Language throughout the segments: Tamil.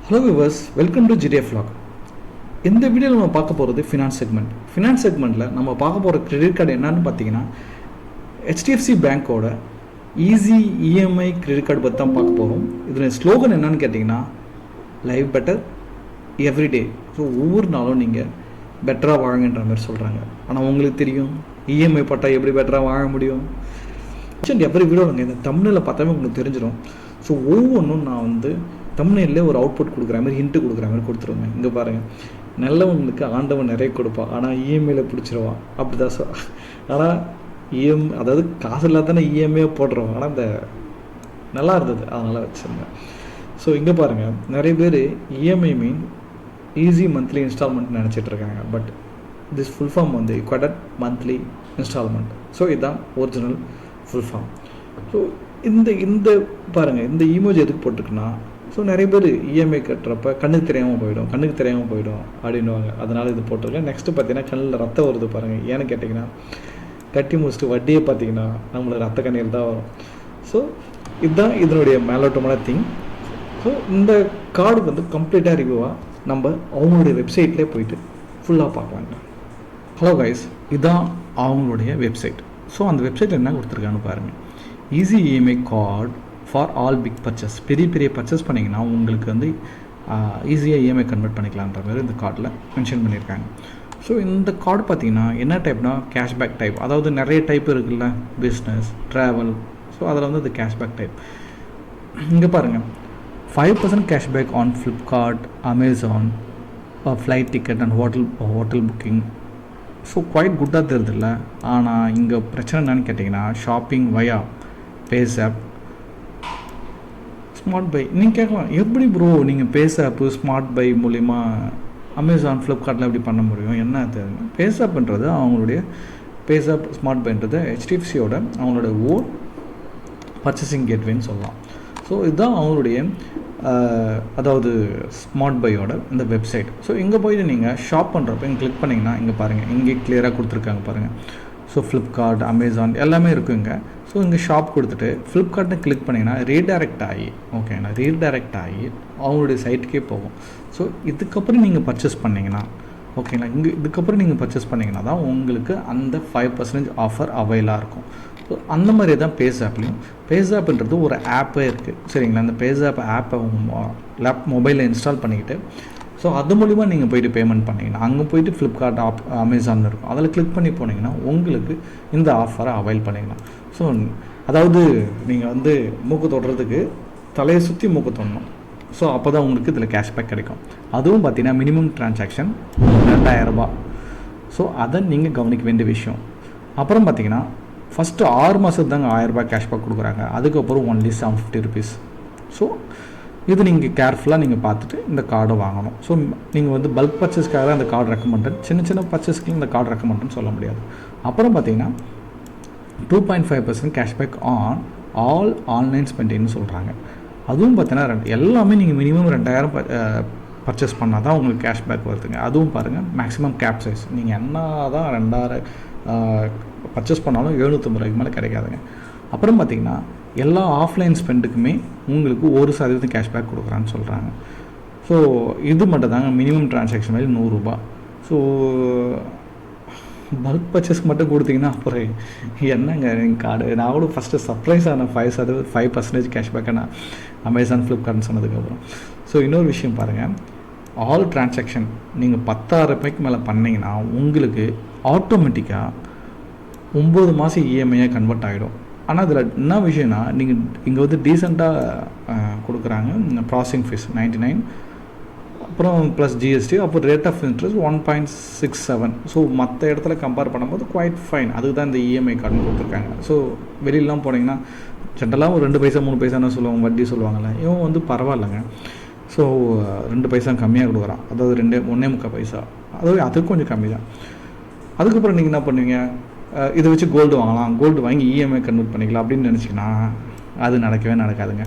Hello viewers, welcome to GTF vlog. இந்த வீடியோவில் நம்ம பார்க்க போகிறது ஃபினான்ஸ் செக்மெண்ட். ஃபினான்ஸ் செக்மெண்ட்டில் நம்ம பார்க்க போகிற கிரெடிட் கார்டு என்னன்னு பார்த்தீங்கன்னா HDFC பேங்க்கோட EasyEMI கிரெடிட் கார்டு பற்றி தான் பார்க்க போகிறோம். இதில் ஸ்லோகன் என்னன்னு கேட்டிங்கன்னா லைஃப் பெட்டர் எவ்ரிடே. ஸோ ஒவ்வொரு நாளும் நீங்கள் பெட்டராக வாங்குன்ற மாதிரி சொல்கிறாங்க. ஆனால் உங்களுக்கு தெரியும் இஎம்ஐ பட்டா எப்படி பெட்டராக வாங்க முடியும்? எவ்ரி வீடியோங்க இந்த தமிழில் பார்த்தாவே உங்களுக்கு தெரிஞ்சிடும். ஸோ ஒவ்வொன்றும் நான் தமிழ்நிலே ஒரு அவுட்புட் கொடுக்குற மாதிரி ஹிண்ட்டு கொடுக்குற மாதிரி கொடுத்துருவேங்க. இங்கே பாருங்கள், நல்லவங்களுக்கு ஆண்டவன் நிறைய கொடுப்பான், ஆனால் இஎம்ஐயில் பிடிச்சிருவான் அப்படி தான். ஆனால் அதாவது காசு இல்லாதானே இஎம்ஐயை போடுறோம். ஆனால் இந்த நல்லா இருந்தது அதனால் வச்சுருந்தேன். ஸோ இங்கே பாருங்கள், நிறைய பேர் EMI mean easy monthly installment நினச்சிட்ருக்காங்க. But this full form quarter monthly installment. So இதுதான் ஒரிஜினல் ஃபுல் ஃபார்ம். ஸோ இந்த பாருங்கள், இந்த இமோஜி எதுக்கு போட்டிருக்குன்னா, ஸோ நிறைய பேர் இஎம்ஐ கட்டுறப்ப கண்ணுக்கு தெரியாமல் போயிடும் அப்படின்வாங்க. அதனால் இது போட்டிருக்கேன். நெக்ஸ்ட்டு பார்த்தீங்கன்னா கண்ணில் ரத்தம் வருது பாருங்கள். ஏன்னு கேட்டிங்கன்னா கட்டி முடிச்சுட்டு வட்டியை பார்த்தீங்கன்னா நம்மளுக்கு ரத்த கண்ணீர் தான் வரும். ஸோ இதுதான் இதனுடைய மேலோட்டமான திங். ஸோ இந்த கார்டு கம்ப்ளீட்டாக ரிவ்யூவாக நம்ம அவங்களுடைய வெப்சைட்லேயே போயிட்டு ஃபுல்லாக பார்க்கலாங்க. ஹலோ கைஸ், இதுதான் அவங்களுடைய வெப்சைட். ஸோ அந்த வெப்சைட்டில் என்ன கொடுத்துருக்கான்னு பாருங்கள். EasyEMI card for all big purchase. பெரிய பர்ச்சேஸ் பண்ணிங்கன்னா உங்களுக்கு ஈஸியாக இஎம்ஐ கன்வெர்ட் பண்ணிக்கலான்ற மாதிரி இந்த கார்டில் மென்ஷன் பண்ணியிருக்காங்க. ஸோ இந்த கார்டு பார்த்தீங்கன்னா என்ன டைப்னா கேஷ்பேக் டைப். அதாவது நிறைய டைப் இருக்குல்ல, பிஸ்னஸ், ட்ராவல். ஸோ அதில் அது கேஷ்பேக் டைப். இங்கே பாருங்கள், 5% cashback on Flipkart, Amazon, flight ticket and hotel booking. So quite குட்டாக தெரியுதுல்ல. ஆனால் இங்கே பிரச்சனை என்னன்னு கேட்டிங்கன்னா shopping via PayZapp, smart buy. நீங்கள் கேட்கலாம், எப்படி ப்ரோ நீங்கள் PayZapp ஸ்மார்ட் பை மூலிமா அமேசான் ஃப்ளிப்கார்ட்டில் எப்படி பண்ண முடியும்? என்ன தெரியுங்க, PayZappன்றது அவங்களுடைய PayZapp ஸ்மார்ட் பைன்றது HDFCயோட அவங்களோட ஓன் பர்ச்சேசிங் கேட்வேன்னு சொல்லலாம். ஸோ இதுதான் அவங்களுடைய அதாவது ஸ்மார்ட் பையோட இந்த வெப்சைட். ஸோ இங்கே போயிட்டு நீங்கள் ஷாப் பண்ணுறப்ப இங்கே கிளிக் பண்ணிங்கன்னா இங்கே பாருங்கள், இங்கே கிளியராக கொடுத்துருக்காங்க பாருங்கள். ஸோ ஃப்ளிப்கார்ட், அமேசான் எல்லாமே இருக்குங்க. ஸோ இங்கே ஷாப் கொடுத்துட்டு ஃப்ளிப்கார்ட்டை கிளிக் பண்ணிங்கன்னா ரீடைரக்ட் ஆகி அவங்களுடைய சைட்டுக்கே போகும். ஸோ இதுக்கப்புறம் நீங்கள் பர்ச்சேஸ் பண்ணிங்கன்னா இதுக்கப்புறம் நீங்கள் பர்ச்சேஸ் பண்ணிங்கன்னா தான் உங்களுக்கு அந்த 5% ஆஃபர் அவைலாக இருக்கும். ஸோ அந்த மாதிரி தான் PayZappன்றது ஒரு ஆப்பே இருக்குது, சரிங்களா? அந்த PayZapp ஆப்பை மொபைலில் இன்ஸ்டால் பண்ணிக்கிட்டு ஸோ அது மூலிமா நீங்கள் போய்ட்டு பேமெண்ட் பண்ணிங்கன்னா அங்கே போய்ட்டு ஃப்ளிப்கார்ட், அமேசான் இருக்கும், அதில் கிளிக் பண்ணி போனீங்கன்னா உங்களுக்கு இந்த ஆஃபரை அவைல் பண்ணிக்கலாம். ஸோ அதாவது நீங்கள் மூக்கு தொடுறதுக்கு தலையை சுற்றி மூக்கு தொடணும். ஸோ அப்போ தான் உங்களுக்கு இதில் கேஷ்பேக் கிடைக்கும். அதுவும் பார்த்தீங்கன்னா மினிமம் டிரான்சாக்ஷன் 2000 ரூபா. ஸோ அதை நீங்கள் கவனிக்க வேண்டிய விஷயம். அப்புறம் பார்த்தீங்கன்னா ஃபஸ்ட்டு 6 மாதத்துக்கு தாங்க 1000 ரூபாய் கேஷ்பேக் கொடுக்குறாங்க. அதுக்கப்புறம் ஒன்லி 750 ருபீஸ். ஸோ இது நீங்கள் கேர்ஃபுல்லாக நீங்கள் பார்த்துட்டு இந்த கார்டை வாங்கணும். ஸோ நீங்கள் பல்க் பர்ச்சேஸ்க்காக அந்த கார்டு ரெக்கமெண்டட், சின்ன பர்ச்சேஸ்க்கு இந்த கார்டு ரெக்கமெண்ட்னு சொல்ல முடியாது. அப்புறம் பார்த்தீங்கன்னா 2.5% கேஷ்பேக் ஆன் ஆல் ஆன்லைன் ஸ்பெண்டிங்னு சொல்கிறாங்க. அதுவும் பார்த்தீங்கன்னா எல்லாமே நீங்கள் மினிமம் 2000 பர்ச்சேஸ் பண்ணால் தான் உங்களுக்கு கேஷ்பேக் வருதுங்க. அதுவும் பாருங்கள், மேக்ஸிமம் கேப் சைஸ் நீங்கள் என்ன தான் 2000 பர்ச்சேஸ் பண்ணாலும் 750 ரூபாய்க்கு மேலே கிடைக்காதுங்க. அப்புறம் பார்த்திங்கன்னா எல்லா ஆஃப்லைன் ஸ்பெண்டுக்குமே உங்களுக்கு 1% கேஷ்பேக் கொடுக்குறான்னு சொல்கிறாங்க. ஸோ இது மட்டும் தாங்க மினிமம் டிரான்சாக்ஷன் மாதிரி 100 ரூபா. ஸோ பல்க் பர்ச்சேஸ்க்கு மட்டும் கொடுத்தீங்கன்னா அப்புறம் என்னங்க நீங்கள் கார்டு. நான் கூட ஃபஸ்ட்டு சர்ப்ரைஸ் ஆன 5% கேஷ்பேக்கை நான் அமேசான், ஃப்ளிப்கார்ட்னு சொன்னதுக்கப்புறம். ஸோ இன்னொரு விஷயம் பாருங்கள், ஆல் டிரான்சாக்ஷன் நீங்கள் 10,000 ரூபாய்க்கு மேலே பண்ணிங்கன்னா உங்களுக்கு ஆட்டோமேட்டிக்காக 9 மாதம் இஎம்ஐயாக கன்வெர்ட் ஆகிடும். ஆனால் அதில் என்ன விஷயம்னா நீங்கள் இங்கே டீசெண்டாக கொடுக்குறாங்க. ப்ராசஸிங் ஃபீஸ் 99, அப்புறம் ப்ளஸ் ஜிஎஸ்டி, அப்புறம் ரேட் ஆஃப் இன்ட்ரெஸ்ட் 1.67. ஸோ மற்ற இடத்துல கம்பேர் பண்ணும்போது குவைட் ஃபைன். அதுக்கு தான் இந்த இஎம்ஐ கார்டுன்னு கொடுத்துருக்காங்க. ஸோ வெளியிலாம் போனீங்கன்னா ஜென்ரலாக ஒரு 2 பைசா 3 பைசான்னு சொல்லுவாங்க, வட்டி சொல்லுவாங்கள்ல. இவன் பரவாயில்லைங்க. ஸோ 2 பைசா கம்மியாக கொடுக்குறான், அதாவது 1.25 பைசா, அதாவது அதுக்கு கொஞ்சம் கம்மி தான். அதுக்கப்புறம் நீங்கள் என்ன பண்ணுவீங்க, இதை வச்சு கோல்டு வாங்கலாம், கோல்டு வாங்கி இஎம்ஐ கன்வெர்ட் பண்ணிக்கலாம் அப்படின்னு நினச்சிங்கன்னா அது நடக்காதுங்க.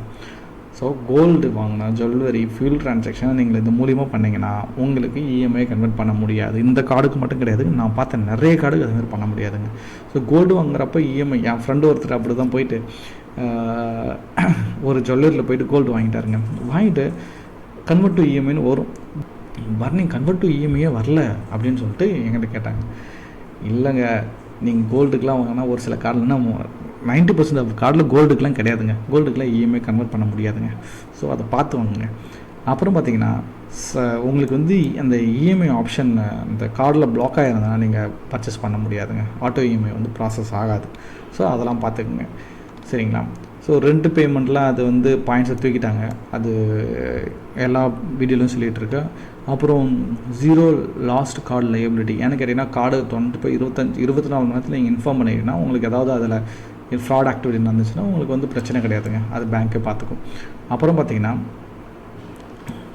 ஸோ கோல்டு வாங்கினா ஜுவல்லரி, ஃபியூல் டிரான்சாக்ஷன் நீங்கள் இது மூலிமா பண்ணிங்கன்னா உங்களுக்கு இஎம்ஐ கன்வெர்ட் பண்ண முடியாது. இந்த கார்டுக்கு மட்டும் கிடையாது, நான் பார்த்த நிறைய கார்டுக்கு அதுமாதிரி பண்ண முடியாதுங்க. ஸோ கோல்டு வாங்குறப்ப இஎம்ஐ, என் ஃப்ரெண்டு ஒருத்தர் அப்படி தான் போயிட்டு ஒரு ஜுவல்லரியில் போயிட்டு கோல்டு வாங்கிட்டாருங்க. வாங்கிட்டு கன்வெர்ட் டு இஎம்ஐன்னு வரும். பர்னிங் கன்வெர்ட் டு இஎம்ஐயே வரல அப்படின்னு சொல்லிட்டு என்கிட்ட கேட்டாங்க. இல்லைங்க, நீங்கள் கோல்டுக்கெலாம் வாங்கினா ஒரு சில கார்டுலன்னா 90% ஆஃப் கார்டில் கோல்டுக்கெலாம் கிடையாதுங்க, கோல்டுக்கெலாம் இஎம்ஐ கன்வெர்ட் பண்ண முடியாதுங்க. ஸோ அதை பார்த்து வாங்குங்க. அப்புறம் பார்த்தீங்கன்னா உங்களுக்கு வந்து அந்த இஎம்ஐ ஆப்ஷன் இந்த கார்டில் பிளாக் ஆகிருந்தனா நீங்கள் பர்ச்சேஸ் பண்ண முடியாதுங்க, ஆட்டோ இஎம்ஐ வந்து ப்ராசஸ் ஆகாது. ஸோ அதெல்லாம் பார்த்துக்குங்க, சரிங்களா? ஸோ ரெண்ட் பேமெண்ட்லாம் அது வந்து பாயிண்ட்ஸை தூக்கிட்டாங்க, அது எல்லா வீடியோலையும் சொல்லிகிட்டு இருக்கேன். அப்புறம் 0 லாஸ்ட் கார்டு லையபிலிட்டி. ஏன்னு கேட்டிங்கன்னா, கார்டு 24 மணி நேரத்தில் நீங்கள் இன்ஃபார்ம் பண்ணிங்கன்னா உங்களுக்கு ஏதாவது அதில் ஃப்ராட் ஆக்டிவிட்டி நடந்துச்சுன்னா உங்களுக்கு வந்து பிரச்சனை கிடையாதுங்க, அது பேங்க்கே பார்த்துக்கும். அப்புறம் பார்த்தீங்கன்னா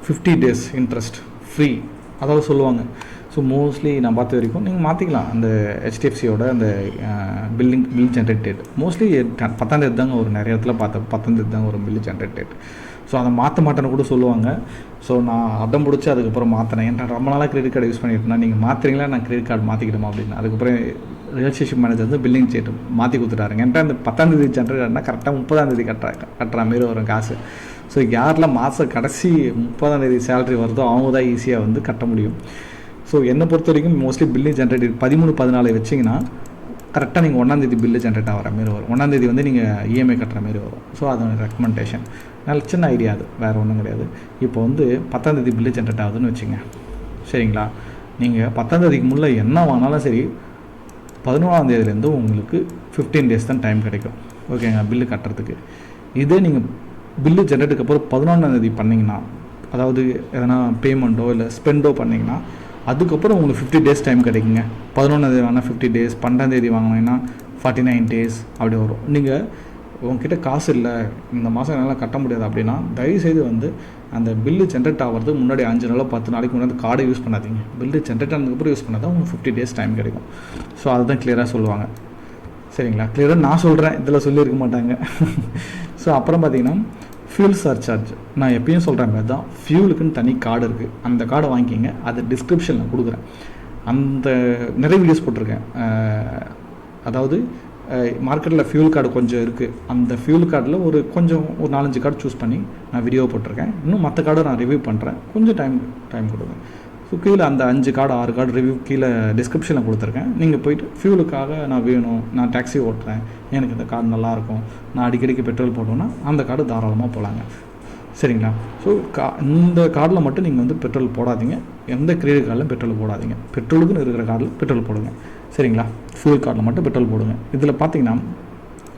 50 days இன்ட்ரெஸ்ட் ஃப்ரீ அதாவது சொல்லுவாங்க. ஸோ மோஸ்ட்லி நான் பார்த்த வரைக்கும் நீங்கள் மாற்றிக்கலாம். அந்த ஹெச்டிஎஃப்சியோட அந்த பில் ஜென்ரேட் டேட் மோஸ்ட்லி 10ஆம் தேதி தாங்க ஒரு நிறைய இடத்துல பார்த்தேன், 10ஆம் தேதி தாங்க ஒரு பில் ஜென்ரேட் டேட். ஸோ அதை மாற்ற மாட்டேன்னு கூட சொல்லுவாங்க. ஸோ நான் அடம் பிடிச்சி அதுக்கப்புறம் மாற்றினேன். ஏன்னா ரொம்ப நாளாக கிரெடிட் கார்டு யூஸ் பண்ணிட்டுனா, நீங்கள் மாற்றுறீங்களா நான் கிரெடிட் கார்டு மாற்றிக்கிடுமா அப்படின்னு. அதுக்கப்புறம் ரிலேஷன்ஷிப் மேனேஜர் வந்து பில்லிங் டேட் மாற்றி கொடுத்துட்டாருங்க. ஏன்டா அந்த 10ஆம் தேதி ஜென்ரேட் ஆனால் கரெக்டாக 30ஆம் தேதி கட்டுற மாரி வரும் காசு. ஸோ யாரெல்லாம் மாதம் கடைசி 30ஆம் தேதி சேலரி வருதோ அவங்க தான் ஈஸியாக வந்து கட்ட முடியும். ஸோ என்னை பொறுத்த வரைக்கும் மோஸ்ட்லி பில்லு ஜென்ரேட் 13-14 வச்சிங்கன்னா கரெக்டாக நீங்கள் 1ஆம் தேதி பில்லு ஜென்ரேட் ஆகிற மாரி வரும். 1ஆம் தேதி வந்து நீங்கள் இஎம்ஐ கட்டுற மாரி வரும். ஸோ அது ரெக்கமெண்டேஷன். நல்ல சின்ன ஐடியா, அது வேறு ஒன்றும் கிடையாது. இப்போ வந்து 10ஆம் தேதி பில்லு ஜென்ரேட் ஆகுதுன்னு வச்சுங்க, சரிங்களா? நீங்கள் 10ஆம் தேதிக்கு முன்னே என்ன வாங்கினாலும் சரி, 11ஆம் தேதியிலேருந்து உங்களுக்கு 15 days தான் டைம் கிடைக்கும், ஓகேங்க, பில்லு கட்டுறதுக்கு. இதே நீங்கள் பில்லு ஜென்ரேட்டுக்கு அப்புறம் 11ஆம் தேதி பண்ணிங்கன்னா, அதாவது எதனா பேமெண்ட்டோ இல்லை ஸ்பெண்டோ பண்ணிங்கன்னா அதுக்கப்புறம் உங்களுக்கு 50 days டைம் கிடைக்குங்க. 11ஆம் தேதி வாங்கினா 50 days, 12ஆம் தேதி வாங்கினீங்கன்னா 49 days அப்படி வரும். நீங்கள் உங்ககிட்ட காசு இல்லை, இந்த மாதம் என்னால் கட்ட முடியாது அப்படின்னா தயவுசெய்து வந்து அந்த பில்லு ஜென்ரேட் ஆகிறதுக்கு முன்னாடி 5 நாளோ 10 நாளைக்கு முன்னாடி கார்டை யூஸ் பண்ணாதீங்க. பில்லு ஜென்ரேட் ஆனதுக்கப்புறம் யூஸ் பண்ணால் தான் உங்களுக்கு 50 days டைம் கிடைக்கும். ஸோ அதுதான் கிளியராக சொல்லுவாங்க, சரிங்களா? கிளியராக நான் சொல்கிறேன், இதில் சொல்லியிருக்க மாட்டாங்க. ஸோ அப்புறம் பார்த்தீங்கன்னா ஃபியூல் சர்சார்ஜ். நான் எப்பயும் சொல்கிற மாதிரி தான், ஃபியூலுக்குன்னு தனி கார்டு இருக்குது, அந்த கார்டை வாங்கிக்கிங்க. அது டிஸ்கிரிப்ஷனில் கொடுக்குறேன். அந்த நிறைய வீடியோஸ் போட்டிருக்கேன். அதாவது மார்க்கெட்டில் ஃபியூல் கார்டு கொஞ்சம் இருக்குது, அந்த ஃபியூல் கார்டில் ஒரு 4-5 கார்டு சூஸ் பண்ணி நான் வீடியோ போட்டிருக்கேன். இன்னும் மற்ற கார்டை நான் ரிவ்யூ பண்ணுறேன், கொஞ்சம் டைம் கொடுங்க. ஸோ கீழே அந்த 5 கார்டு 6 கார்டு ரிவ்யூ கீழே டிஸ்கிரிப்ஷனில் கொடுத்துருக்கேன். நீங்கள் போய்ட்டு ஃபியூலுக்காக நான் வேணும், நான் டாக்ஸி ஓட்டுறேன், எனக்கு இந்த கார்டு நல்லாயிருக்கும், நான் அடிக்கடிக்கு பெட்ரோல் போட்டோன்னா அந்த கார்டு தாராளமாக போகலாங்க, சரிங்களா? ஸோ இந்த கார்டில் மட்டும் நீங்கள் வந்து பெட்ரோல் போடாதீங்க, எந்த கிரெடிட் கார்டிலும் பெட்ரோல் போடாதீங்க. பெட்ரோலுக்குன்னு இருக்கிற கார்டில் பெட்ரோல் போடுங்க, சரிங்களா? ஃபியூல் கார்டில் மட்டும் பெட்ரோல் போடுங்க. இதில் பார்த்தீங்கன்னா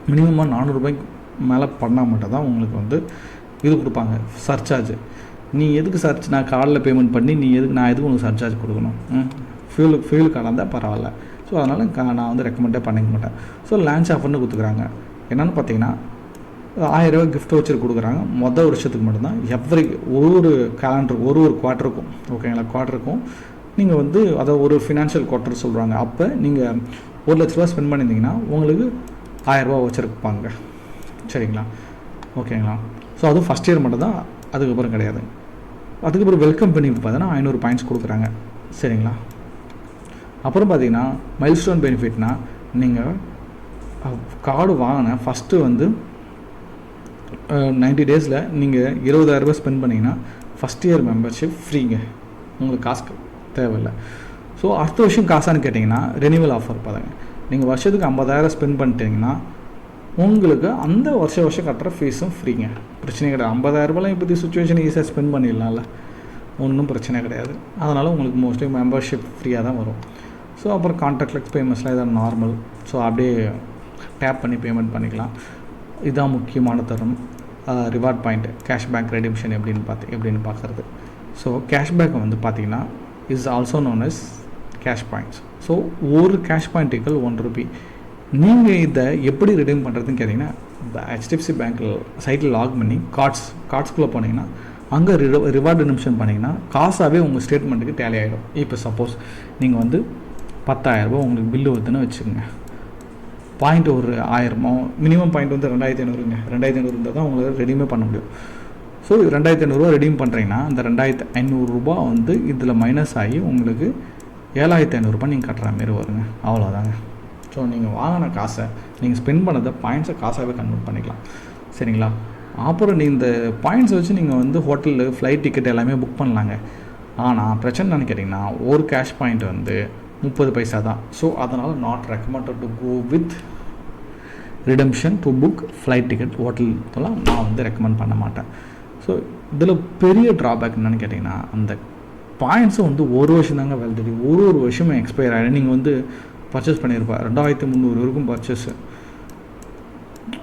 மினிமமாக 400 ரூபாய்க்கு மேலே பண்ணால் மட்டும் தான் உங்களுக்கு வந்து இது கொடுப்பாங்க, சர்சார்ஜ். நீ எதுக்கு நான் கார்டில் பேமெண்ட் பண்ணி நான் எதுக்கு உங்களுக்கு சர்சார்ஜ் கொடுக்கணும்? ஃபியூல் கார்டாக இருந்தால் பரவாயில்ல. ஸோ அதனால் நான் வந்து ரெக்கமெண்டே பண்ணிக்க மாட்டேன். ஸோ லான்ச் ஆஃபர்னு கொடுத்துக்குறாங்க. என்னென்னு பார்த்தீங்கன்னா 1000 ரூபா கிஃப்ட் வச்சு கொடுக்குறாங்க மொதல் வருஷத்துக்கு மட்டும்தான். ஒரு கேலண்டர் ஒரு குவார்ட்டருக்கும், ஓகேங்களா, குவார்ட்டருக்கும் நீங்கள் வந்து அதை ஒரு ஃபினான்ஷியல் குவார்ட்டர் சொல்கிறாங்க. அப்போ நீங்கள் 1 லட்ச ரூபா ஸ்பெண்ட் பண்ணியிருந்தீங்கன்னா உங்களுக்கு 1000 ரூபா வச்சுருப்பாங்க, சரிங்களா? ஓகேங்களா? ஸோ அதுவும் ஃபஸ்ட் இயர் மட்டும் தான், அதுக்கப்புறம் கிடையாது. அதுக்கப்புறம் வெல்கம் பெனிஃபிட் பார்த்தீங்கன்னா 500 பாயிண்ட்ஸ் கொடுக்குறாங்க, சரிங்களா? அப்புறம் பார்த்தீங்கன்னா மைல்ஸ்டோன் பெனிஃபிட்னா, நீங்கள் கார்டு வாங்கின ஃபஸ்ட்டு வந்து 90 டேஸில் நீங்கள் 20,000 ரூபாய் ஸ்பெண்ட் பண்ணிங்கன்னா ஃபஸ்ட் இயர் மெம்பர்ஷிப் ஃப்ரீங்க, உங்களுக்கு காசு தேவையில்லை. ஸோ அடுத்த வருஷம் காசான்னு கேட்டிங்கன்னா ரெனிவல் ஆஃபர் பாருங்க. நீங்கள் வருஷத்துக்கு 50,000 ஸ்பெண்ட் பண்ணிட்டீங்கன்னா உங்களுக்கு அந்த வருஷம் கட்டுற ஃபீஸும் ஃப்ரீங்க, பிரச்சனை கிடையாது. 50,000 ரூபாய் இப்போதி சுச்சுவேஷன் ஈஸியாக ஸ்பெண்ட் பண்ணிடலாம்ல, ஒன்றும் பிரச்சனை கிடையாது. அதனால் உங்களுக்கு மோஸ்ட்லி மெம்பர்ஷிப் ஃப்ரீயாக தான் வரும். ஸோ அப்புறம் கான்டாக்ட்லெஸ் பேமெண்ட்ஸ்லாம் இதான் நார்மல். ஸோ அப்படியே டேப் பண்ணி பேமெண்ட் பண்ணிக்கலாம். இதுதான் முக்கியமான தருணம். ரிவார்ட் பாயிண்ட், கேஷ்பேக் ரெடிம்ஷன் எப்படின்னு பார்க்குறது. ஸோ கேஷ்பேக்கை வந்து பார்த்திங்கன்னா is also known as cash points. So ஒரு கேஷ் பாயிண்ட் ஈக்குவல் 1 ரூபி. நீங்கள் இதை எப்படி ரிடீம் பண்ணுறதுன்னு கேட்டிங்கன்னா, இந்த HDFC பேங்க் சைட்டில் லாக் பண்ணி கார்ட்ஸ்குள்ளே போனீங்கன்னா அங்கே ரிவார்டு ரிடம்ஷன் பண்ணிங்கன்னா காசாகவே உங்கள் ஸ்டேட்மெண்ட்டுக்கு டேலி ஆகிடும். இப்போ சப்போஸ் நீங்கள் வந்து 10,000 ரூபா உங்களுக்கு பில்லு வருதுன்னு வச்சுக்கோங்க, பாயிண்ட் ஒரு 1000 மினிமம் பாயிண்ட் வந்து 2,500ங்க. 2,500 இருந்தால் தான் உங்களுக்கு ரெடீமே பண்ண முடியும். ஸோ 2,500 ரூபா ரெடீம் பண்ணுறீங்கன்னா அந்த 2,500 ரூபா வந்து இதில் மைனஸ் ஆகி உங்களுக்கு 7,500 ரூபா நீங்கள் கட்டுற மாரி வருங்க, அவ்வளோதாங்க. ஸோ நீங்கள் வாங்கின காசை நீங்கள் ஸ்பெண்ட் பண்ணதை பாயிண்ட்ஸை காசாகவே கன்வெர்ட் பண்ணிக்கலாம், சரிங்களா? அப்புறம் இந்த பாயிண்ட்ஸ் வச்சு நீங்கள் வந்து ஹோட்டலு ஃப்ளைட் டிக்கெட் எல்லாமே புக் பண்ணலாங்க. ஆனால் பிரச்சனை என்னன்னு கேட்டிங்கன்னா ஒரு கேஷ் பாயிண்ட் வந்து 30 பைசா தான். ஸோ அதனால் not recommended to go with redemption to book flight ticket ஹோட்டல்லாம் நான் வந்து ரெக்கமெண்ட் பண்ண மாட்டேன். ஸோ இதில் பெரிய ட்ராபேக் என்னென்னு கேட்டிங்கன்னா அந்த பாயிண்ட்ஸும் வந்து ஒரு வருஷம் தாங்க வேலிடிட்டி. ஒரு வருஷமும் எக்ஸ்பயர் ஆகிடும். நீங்கள் வந்து பர்ச்சேஸ் பண்ணியிருப்பா 2300 வரைக்கும் பர்ச்சேஸு,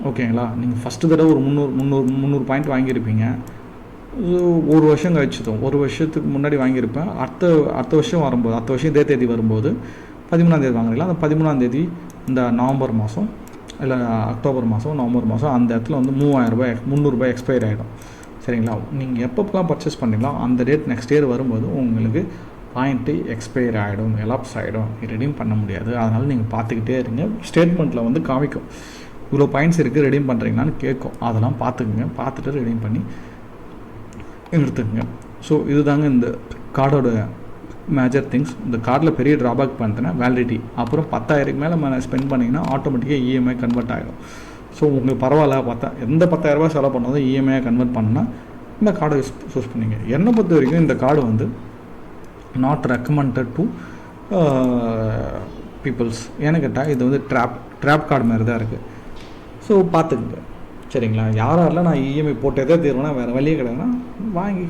ஓகேங்களா. நீங்கள் ஃபஸ்ட்டு தடவை ஒரு 300 பாயிண்ட் வாங்கியிருப்பீங்க. ஒரு வருஷம் கழிச்சதும் ஒரு வருஷத்துக்கு முன்னாடி வாங்கியிருப்பேன். அடுத்த வருஷம் வரும்போது அடுத்த வருஷம் இதே தேதி வரும்போது 13ஆம் தேதி வாங்குறீங்களா, அந்த 13ஆம் தேதி இந்த நவம்பர் மாதம் இல்லை அக்டோபர் மாதம் நவம்பர் மாதம் அந்த இடத்துல வந்து 300 எக்ஸ்பயர் ஆகிடும். சரிங்களா. நீங்கள் எப்பப்பெல்லாம் பர்ச்சேஸ் பண்ணுறீங்களோ அந்த டேட் நெக்ஸ்ட் இயர் வரும்போது உங்களுக்கு பாயிண்ட்டு எக்ஸ்பயர் ஆகிடும், எலாப்ஸ் ஆகிடும், ரெடீம் பண்ண முடியாது. அதனால் நீங்கள் பார்த்துக்கிட்டே இருங்க. ஸ்டேட்மெண்ட்டில் வந்து காமிக்கும் இவ்வளோ பாயிண்ட்ஸ் இருக்குது ரெடீம் பண்ணுறீங்களான்னு கேட்கும். அதெல்லாம் பார்த்துக்குங்க. பார்த்துட்டு ரெடீம் பண்ணி எடுத்துக்கங்க. ஸோ இதுதாங்க இந்த கார்டோட மேஜர் திங்ஸ். இந்த கார்டில் பெரிய ட்ராபேக் பண்ணிட்டேன்னா வேலிடிட்டி. அப்புறம் 10,000 மேலே ஸ்பெண்ட் பண்ணிங்கன்னா ஆட்டோமேட்டிக்காக இஎம்ஐ கன்வெர்ட் ஆகிடும். ஸோ உங்களுக்கு பரவாயில்ல, எந்த 10,000 செலவு பண்ணாலும் இஎம்ஐயை கன்வெர்ட் பண்ணால் இந்த கார்டை சூஸ் பண்ணிங்க. என்னை பொறுத்த வரைக்கும் இந்த கார்டு வந்து நாட் ரெக்கமெண்டட் டு பீப்புள்ஸ். ஏன்னு கேட்டால் இது வந்து ட்ராப் கார்டு மாதிரி தான் இருக்குது. ஸோ பார்த்துக்குங்க. சரிங்களா. யாரெல்லாம் நான் இஎம்ஐ போட்டதே தீர்வேனா வேறு வழியே கிடையாதுன்னா வாங்கி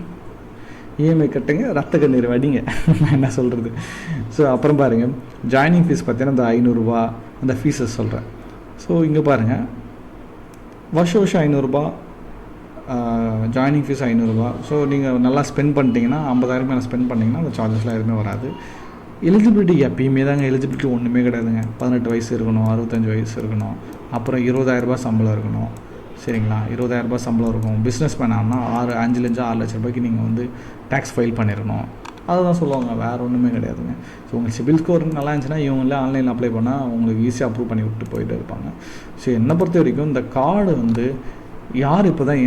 இஎம்ஐ கட்டுங்க, ரத்த கண்ணீர் வடிங்க. நான் என்ன சொல்கிறது. ஸோ அப்புறம் பாருங்கள் ஜாயினிங் ஃபீஸ் பார்த்தீங்கன்னா இந்த 500 அந்த ஃபீஸஸ் சொல்கிறேன். ஸோ இங்கே பாருங்கள் வருஷம் 500 ஜாயினிங் ஃபீஸ் 500. ஸோ நீங்கள் நல்லா ஸ்பெண்ட் பண்ணிட்டீங்கன்னா 50,000 மேலே ஸ்பெண்ட் பண்ணிங்கன்னா அந்த சார்ஜஸ்லாம் எதுவுமே வராது. எலிஜிபிலிட்டி எப்பயுமே தாங்க எலிஜிபிலிட்டி ஒன்றுமே கிடையாதுங்க. 18 வயசு இருக்கணும், 65 வயசு இருக்கணும், அப்புறம் 20,000 சம்பளம் இருக்கணும். சரிங்களா. 20,000 சம்பளம் இருக்கும். பிஸ்னஸ் மேன் ஆனால் 5 லட்சம் ரூபாய்க்கு நீங்கள் வந்து டேக்ஸ் ஃபைல் பண்ணிடணும். அதுதான் சொல்லுவாங்க, வேறு ஒன்றுமே கிடையாதுங்க. ஸோ உங்களுக்கு சிபில் ஸ்கோர் நல்லா இருந்துச்சுன்னா இவங்களே ஆன்லைனில் அப்ளை பண்ணால் உங்களுக்கு ஈஸியாக அப்ரூவ் பண்ணி விட்டு போயிட்டு இருப்பாங்க. ஸோ என்னை பொறுத்த வரைக்கும் இந்த கார்டு வந்து யார் இப்போ தான்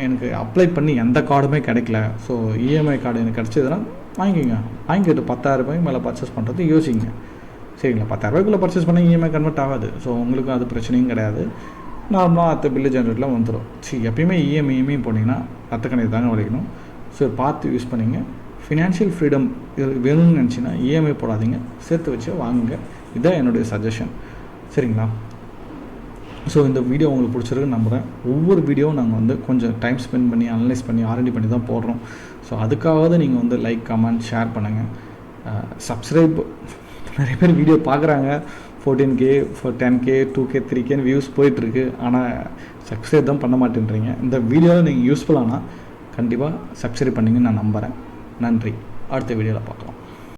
எனக்கு அப்ளை பண்ணி எந்த கார்டுமே கிடைக்கல, ஸோ இஎம்ஐ கார்டு எனக்கு கிடச்சதுன்னா வாங்கிக்கோங்க. வாங்கிட்டு 10,000 மேலே பர்ச்சேஸ் பண்ணுறது யோசிங்க. சரிங்களா. 10,000 பர்ச்சேஸ் பண்ணால் இஎம்ஐ கன்வெர்ட் ஆகாது. ஸோ உங்களுக்கு அது பிரச்சனையும் கிடையாது. நார்மலாக அடுத்த பில்லு ஜென்ரேட்லாம் வந்துடும். எப்பயுமே இஎம்ஐ போனீங்கன்னா ரத்த கணக்கு தாங்க உடைக்கணும். ஸோ பார்த்து யூஸ் பண்ணிங்க. ஃபினான்ஷியல் ஃப்ரீடம் வேணும்னு நினச்சின்னா இஎம்ஐ போடாதீங்க, சேர்த்து வச்சு வாங்குங்க. இதுதான் என்னுடைய சஜஷன். சரிங்களா. ஸோ இந்த வீடியோ உங்களுக்கு பிடிச்சிருக்குன்னு நம்புகிறேன். ஒவ்வொரு வீடியோவும் நாங்கள் வந்து கொஞ்சம் டைம் ஸ்பெண்ட் பண்ணி அனலைஸ் பண்ணி R&D பண்ணி தான் போடுறோம். ஸோ அதுக்காக நீங்கள் வந்து லைக், கமெண்ட், ஷேர் பண்ணுங்கள். சப்ஸ்கிரைப் நிறைய பேர் வீடியோ பார்க்குறாங்க. 14K 10K 2K 3K views போயிட்டுருக்கு. ஆனால் சப்ஸ்கிரைப் தான் பண்ண மாட்டேன்றீங்க. இந்த வீடியோவில் நீங்கள் யூஸ்ஃபுல்லானால் கண்டிப்பாக சப்ஸ்கிரைப் பண்ணிங்கன்னு நான் நம்புகிறேன். நன்றி. அடுத்த வீடியோவில் பார்க்கலாம்.